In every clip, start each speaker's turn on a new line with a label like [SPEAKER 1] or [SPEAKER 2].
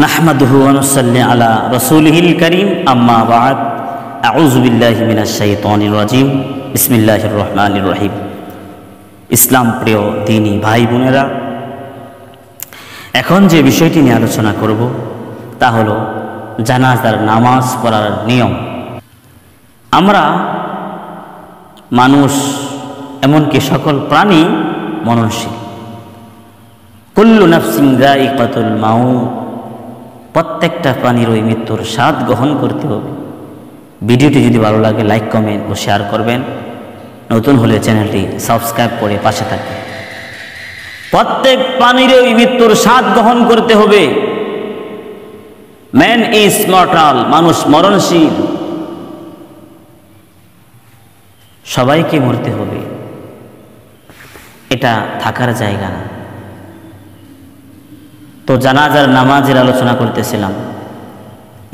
[SPEAKER 1] নাহমাদুহু ওয়া নুসাল্লি আলা রাসূলিহিল কারীম আম্মা বা'দ আউযু বিল্লাহি মিনাশ শাইতানির রাজীম বিসমিল্লাহির রহমানির রহিম। ইসলাম প্রিয় দ্বীনী ভাই বোনেরা, এখন যে বিষয়টি নিয়ে আলোচনা করব তা হলো জানাজার নামাজ পড়ার নিয়ম। আমরা মানুষ, এমনকি সকল প্রাণী মরণশীল। কুল্লু নাফসিন যায়িকাতুল মাউত, প্রত্যেকটা প্রাণীর ওই মৃত্যুর স্বাদ গ্রহণ করতে হবে। ভিডিওটি যদি ভালো লাগে লাইক, কমেন্ট ও শেয়ার করবেন। নতুন হলে চ্যানেলটি সাবস্ক্রাইব করে পাশে থাকবেন। প্রত্যেক প্রাণীর ওই মৃত্যুর স্বাদ গ্রহণ করতে হবে। ম্যান ইজ মর্টাল, মানুষ মরণশীল, সবাইকে মরতে হবে, এটা থাকার জায়গা না। তো জানাজার নামাজের আলোচনা করতেছিলাম।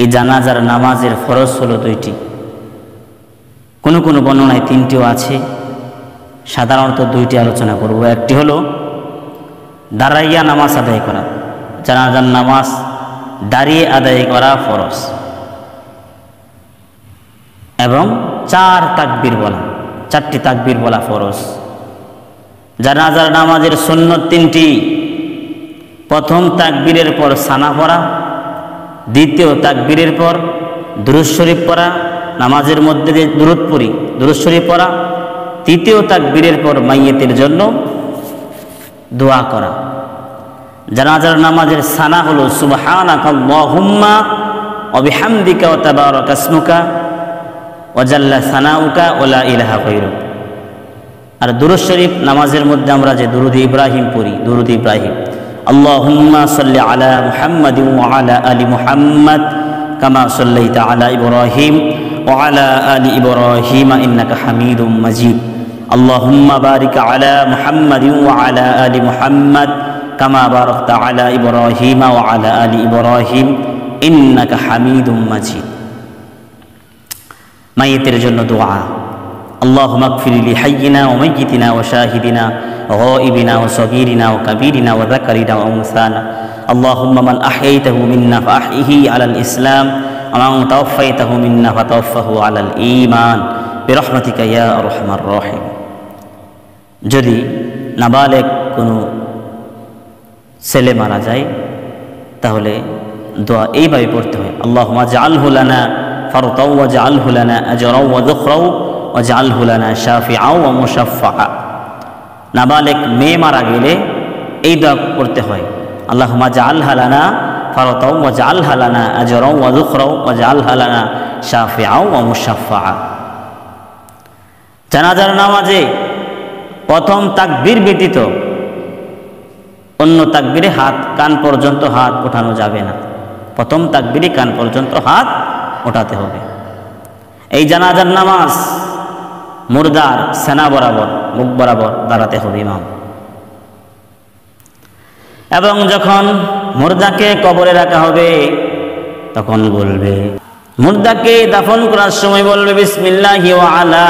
[SPEAKER 1] এই জানাজার নামাজের ফরজ হলো দুইটি, কোনো কোনো বর্ণনায় তিনটিও আছে। সাধারণত দুইটি আলোচনা করব। একটি হলো দাঁড়াইয়া নামাজ আদায় করা, জানাজার নামাজ দাঁড়িয়ে আদায় করা ফরজ, এবং চারটি তাকবীর বলা ফরজ। জানাজার নামাজের সুন্নত তিনটি। প্রথম তাকবীরের পর সানা পড়া, দ্বিতীয় তাকবীরের পর দুরূদ শরীফ পড়া, নামাজের মধ্যে যে দুরূদ পড়ি দুরূদ শরীফ পড়া, তৃতীয় তাকবীরের পর মাইয়িতের জন্য দোয়া করা। জানাজার নামাজের সানা হলো সুবহানাকাল্লাহুম্মা ওয়া বিহামদিকা ওয়া তাবারাকা ইসমুকা ওয়া জাল্লা সানাউকা ওয়া লা ইলাহা গায়রুক। আর দুরূদ শরীফ নামাজের মধ্যে আমরা যে দুরূদ ইব্রাহিম পড়ি, দুরূদ ইব্রাহিম, আল্লাহুম্মা সাল্লি আলা মুহাম্মাদিন ওয়া আলা আলি মুহাম্মাদ কামা সাল্লাইতা আলা ইব্রাহিম ওয়া আলা আলি ইব্রাহিম ইন্নাকা হামিদুম মাজিদ। আল্লাহুম্মা বারিক আলা মুহাম্মাদিন ওয়া আলা আলি মুহাম্মাদ কামা বারাকতা আলা ইব্রাহিম ওয়া আলা আলি ইব্রাহিম ইন্নাকা হামিদুম মাজিদ। মাইয়িতের জন্য দোয়া, আল্লাহুম্মা ইগফির লি হাইয়িনা ওয়া মাইয়িতিনা ওয়া শাহিদিনা ওয়া গায়িবিনা ওয়া সগীরিনা ওয়া কাবীরিনা ওয়া যাকারিনা ওয়া উনসানা। আল্লাহুম্মা মান আহইয়াতাহু মিন্না ফাআহইহি আলাল ইসলাম ওয়া মান তাওফাইতাহু মিন্না ফাতাওফাহু আলাল ঈমান বিরহমাতিকা ইয়া আরহামার রাহিম। যদি নাবালেগ কোনো ছেলে মারা যায় তাহলে দোয়া এইভাবে পড়তে হয়, আল্লাহুম্মা জাআলহু লানা ফারতাও ওয়া জাআলহু লানা আজরাও ওয়া যুখরাও ওয়া জাআলহু লানা শাফিআও ওয়া মুশাফফা। নাবালেগ মেয়ে মারা গেলে এই দোয়া করতে হয়, আল্লাহুম্মা জাআলহা লানা ফারতাও ওয়া জাআলহা লানা আজরাও ওয়া যুখরাও ওয়া জাআলহা লানা শাফিআও ওয়া মুশাফফা। জানাজার নামাজে প্রথম তাকবীর ব্যতীত অন্য তাকবীরে কান পর্যন্ত হাত ওঠানো যাবে না। প্রথম তাকবীরে কান পর্যন্ত হাত ওঠাতে হবে। এই জানাজার নামাজ মুর্দার সেনা বরাবর, মুখ বরাবর দাঁড়াতে হবে ইমাম। এবং যখন মুর্দাকে কবরে রাখা হবে তখন বলবে, মুর্দাকে দাফন করার সময় বলবে বিসমিল্লাহি ওয়া আলা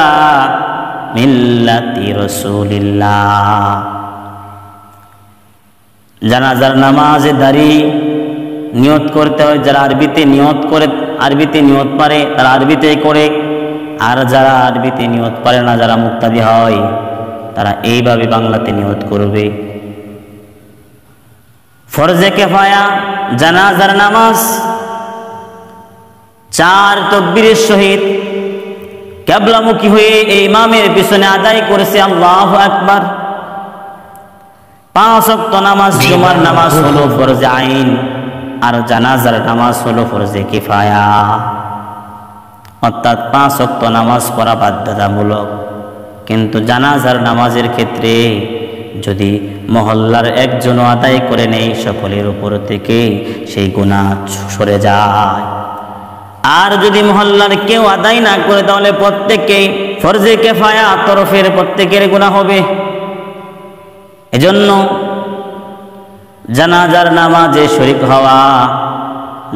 [SPEAKER 1] মিল্লাতি রাসূলিল্লাহ। জানাজার নামাজে দাঁড়িয়ে নিয়ত করতে হয়। যারা আরবিতে নিয়ত পারে তারা আরবিতে করে, আর যারা আরবিতে নিয়ত পারে না, যারা মুক্তাদি হয়, তারা এইভাবে বাংলাতে নিয়ত করবে। ফরজে কিফায়া জানাজার নামাজ 4 তাকবীরের সহিত কিবলামুখী হয়ে এই ইমামের পিছনে আদায় করেছে আল্লাহু আকবার। 5 ওয়াক্ত নামাজ, জুমার নামাজ হলো ফরজে আইন, আর জানাজার নামাজ হলো ফরজে কিফায়া। অর্থাৎ 5 ওয়াক্ত নামাজ পড়া বাধ্যতামূলক। কিন্তু জানাজার নামাজের ক্ষেত্রে যদি মহল্লার একজনও আদায় করে নেই, সকলের উপর থেকে সেই গুনাহ সরে যায়। আর যদি মহল্লার কেউ আদায় না করে তাহলে প্রত্যেককেই ফরজে কিফায়া তরফের প্রত্যেকের গুনাহ হবে। এজন্য জানাজার নামাজে শরীক হওয়া,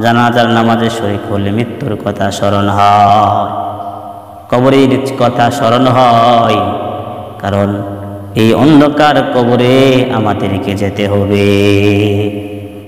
[SPEAKER 1] জানাজার নামাজে শরীক হলে মৃত্যুর কথা স্মরণ হয়, কবরের কথা স্মরণ হয়। কারণ এই অন্ধকার কবরে আমাদেরকে যেতে হবে।